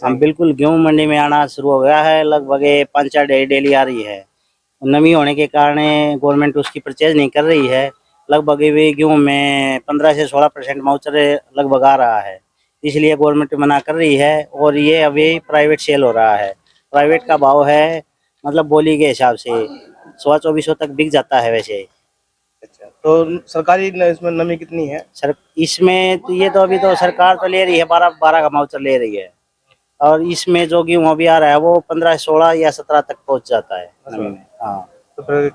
हम बिल्कुल गेहूं मंडी में आना शुरू हो गया है। लगभग ये 5-4 डेली आ रही है। नमी होने के कारण गवर्नमेंट उसकी परचेज नहीं कर रही है। लगभग भी गेहूं में 15 से 16% माउचर लगभग आ रहा है, इसलिए गवर्नमेंट मना कर रही है। और ये अभी प्राइवेट सेल हो रहा है। प्राइवेट का भाव है मतलब बोली के हिसाब से 2400 तक बिक जाता है वैसे। अच्छा, तो सरकारी इसमें नमी कितनी है? सर इसमें तो ये तो अभी तो सरकार तो ले रही है, 12 का माउचर ले रही है। और इसमें जो गेहूं अभी आ रहा है वो 15, 16 या 17 तक पहुंच जाता है नमी में। हाँ तो फिर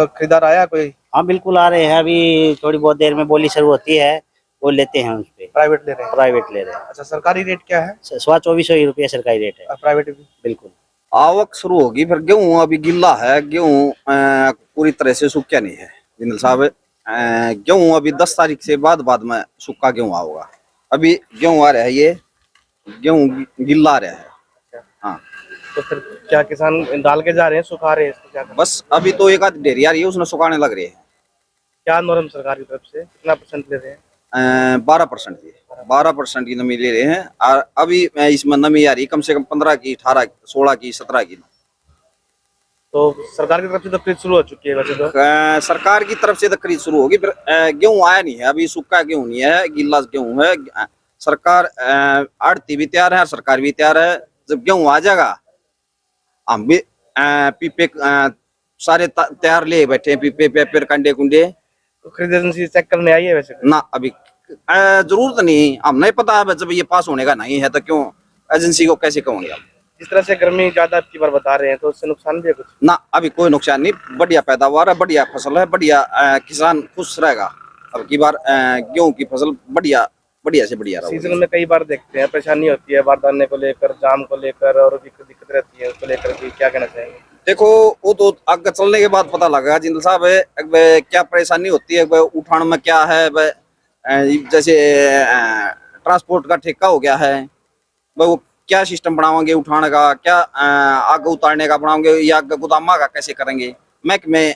खरीदार आया कोई? हाँ बिल्कुल आ रहे हैं। अभी थोड़ी बहुत देर में बोली शुरू होती है, वो लेते हैं उस पे। प्राइवेट ले रहे हैं? प्राइवेट ले रहे हैं। अच्छा, सरकारी रेट क्या है? 2400 ही रुपया सरकारी रेट है। प्राइवेट भी? बिल्कुल। आवक शुरू होगी। फिर गेहूं अभी गिल्ला है, गेहूं पूरी तरह से सूखा नहीं है जिंदल साहब। गेहूं अभी 10 तारीख से बाद में सूखा गेहूं आऊगा। अभी गेहूं आ रहा है, ये गेहूं गिल्ला आ रहा है। हाँ, तो फिर क्या किसान डाल के जा रहे हैं, सुखा रहे हैं, इसको क्या करना? बस अभी तो एक आध ढेरी आ रही है, उसमें सुखाने लग रही है। क्या नॉर्म सरकार की तरफ से कितना % ले रहे हैं? 12% की 12% की नमी ले रहे हैं। और अभी इसमें नमी आ रही कम से कम 15 की, 18, 16 की, 17 की। तो सरकार की तरफ से तो खरीद शुरू हो चुकी है वैसे तो। सरकार की तरफ से तो खरीद शुरू होगी। फिर गेहूं आया नहीं है, अभी सूखा गेहूं नहीं है, गिल्ला गेहूं है। सरकार आड़ती भी तैयार है, सरकार भी तैयार है। जब गेहूं आ जाएगा हम भी पीपे सारे तैयार ले बैठे हैं, पीपे पेपर कंडे कुंडे। तो खरीद एजेंसी चेक करने आई है वैसे? ना अभी जरूरत नहीं, हम नहीं पता है। जब ये पास होने का नहीं है तो क्यों एजेंसी को कैसे कहूँगे हम। जिस तरह से गर्मी ज्यादा की बार बता रहे हैं तो उससे नुकसान भी है कुछ? ना अभी कोई नुकसान नहीं, बढ़िया पैदावार है, बढ़िया फसल है, बढ़िया किसान खुश रहेगा। अब की बार गेहूं की फसल बढ़िया बढ़िया से बढ़िया रहेगी। सीजन में कई बार देखते हैं परेशानी होती है बारदाने को लेकर, जाम को लेकर, और भी दिक्कत रहती है उसको लेकर भी। क्या कहना चाहेंगे? देखो वो तो आगे चलने के बाद पता लगेगा जिंदल साहब। क्या परेशानी होती है उठान में, क्या है जैसे ट्रांसपोर्ट का ठेका हो गया है, वो क्या सिस्टम बनाओगे उठाने का, क्या आग उतारने का बनाओगे, या गोदामा का कैसे करेंगे। महकमे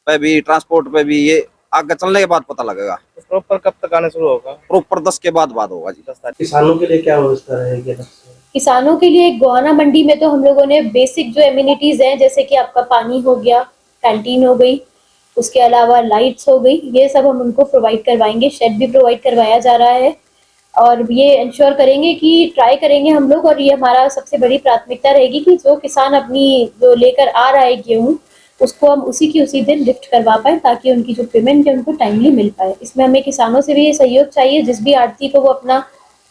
पे भी, ट्रांसपोर्ट पे भी, ये आगे चलने के बाद पता लगेगा। तो प्रॉपर कब तक आने शुरू होगा? प्रॉपर 10 के बाद होगा जी। 10 तारीख। किसानों के लिए क्या व्यवस्था रहेगी? किसानों के लिए गोहाना मंडी में तो हम लोगों ने बेसिक जो एमिनिटीज हैं, जैसे कि आपका पानी हो गया, कैंटीन हो गई, उसके अलावा लाइट्स हो गई, ये सब हम उनको प्रोवाइड करवाएंगे। शेड भी प्रोवाइड करवाया जा रहा है और ये इंश्योर करेंगे कि ट्राई करेंगे हम लोग, और ये हमारा सबसे बड़ी प्राथमिकता रहेगी कि जो किसान अपनी जो लेकर आ रहा है गेहूँ, उसको हम उसी की उसी दिन लिफ्ट करवा पाए, ताकि उनकी जो पेमेंट है उनको टाइमली मिल पाए। इसमें हमें किसानों से भी ये सहयोग चाहिए। जिस भी आड़ती को वो अपना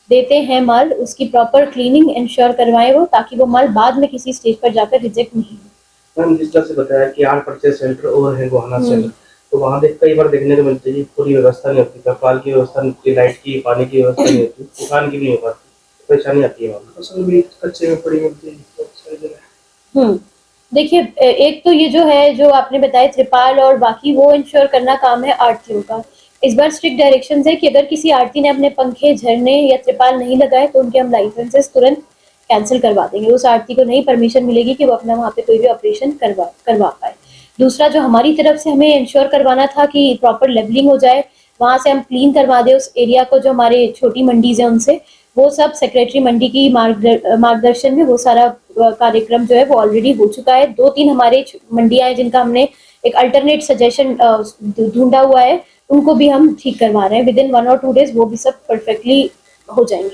देते हैं माल, उसकी प्रॉपर क्लीनिंग इंश्योर करवाएं वो, ताकि वो माल बाद में किसी स्टेज पर जाकर रिजेक्ट नहीं हो। मैम, जिस तरह से बताया कि 8 परचेज सेंटर और है गोहाना सेंटर, तो वहाँ कई बार देखने को मिलती है पूरी व्यवस्था नहीं होती, कपाल की व्यवस्था नहीं होती, लाइट की, पानी की व्यवस्था नहीं होती, दुकान की नहीं हो पाती, परेशानी आती है। फसल भी कच्चे में पड़ी होती है। देखिए, एक तो ये जो है, जो आपने बताया त्रिपाल और बाकी, वो इंश्योर करना काम है आड़तियों का। इस बार स्ट्रिक्ट डायरेक्शंस है कि अगर किसी आड़ती ने अपने पंखे, झरने या त्रिपाल नहीं लगाए तो उनके हम लाइसेंसेस तुरंत कैंसिल करवा देंगे। उस आड़ती को नहीं परमिशन मिलेगी कि वो अपना वहाँ पे कोई भी ऑपरेशन करवा पाए। दूसरा, जो हमारी तरफ से हमें इंश्योर करवाना था कि प्रॉपर लेवलिंग हो जाए, वहाँ से हम क्लीन करवा दें उस एरिया को, जो हमारे छोटी मंडीज है उनसे, वो सब सेक्रेटरी मंडी की मार्गदर्शन में वो सारा कार्यक्रम जो है वो ऑलरेडी हो चुका है। 2-3 हमारे मंडियां हैं जिनका हमने एक अल्टरनेट सजेशन ढूंढा हुआ है, उनको भी हम ठीक करवा रहे हैं। विद इन 1 और 2 डेज वो भी सब परफेक्टली हो जाएंगे।